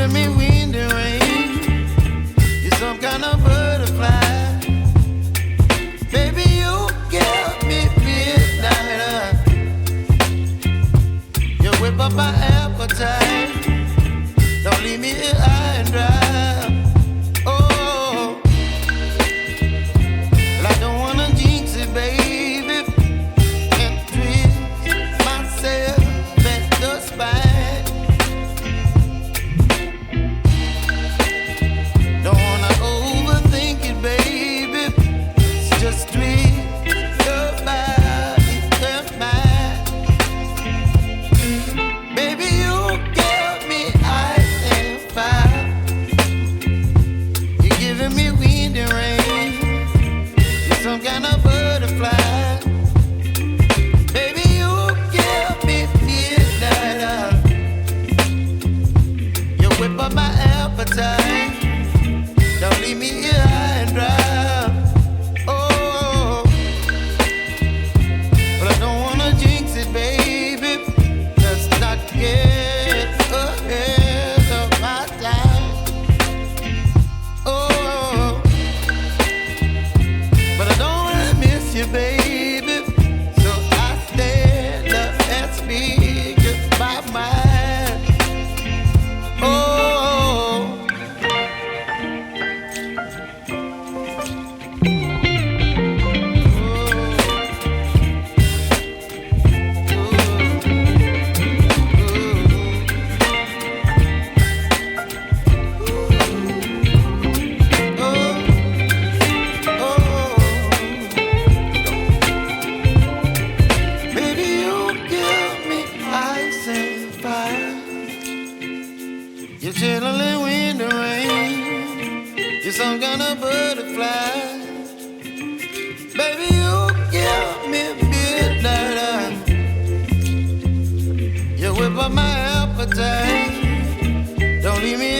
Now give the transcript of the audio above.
giving me wind and rain. You're some kind of butterfly. Baby, you give me midnight. You whip up my appetite. Don't leave me here high and dry. Oh, well, I don't wanna jinx it, baby, and twist myself at the spine. Don't wanna overthink it, baby. It's just twist your body and mine. Baby, you give me ice and fire. You're giving me wind and rain. You're some kind of butterfly. Baby, you give me midnight. You whip up my appetite. Don't leave me here high and dry. Oh, but I don't wanna jinx it, baby. Let's not get ahead of my time. Oh, but I don't wanna miss you, baby. So I stand up and speak my mind. Oh. Baby, you give me ice and fire. You're chilling wind and rain. You're some kind of butterfly. Baby, you give me midnight. You whip up my appetite. Don't leave me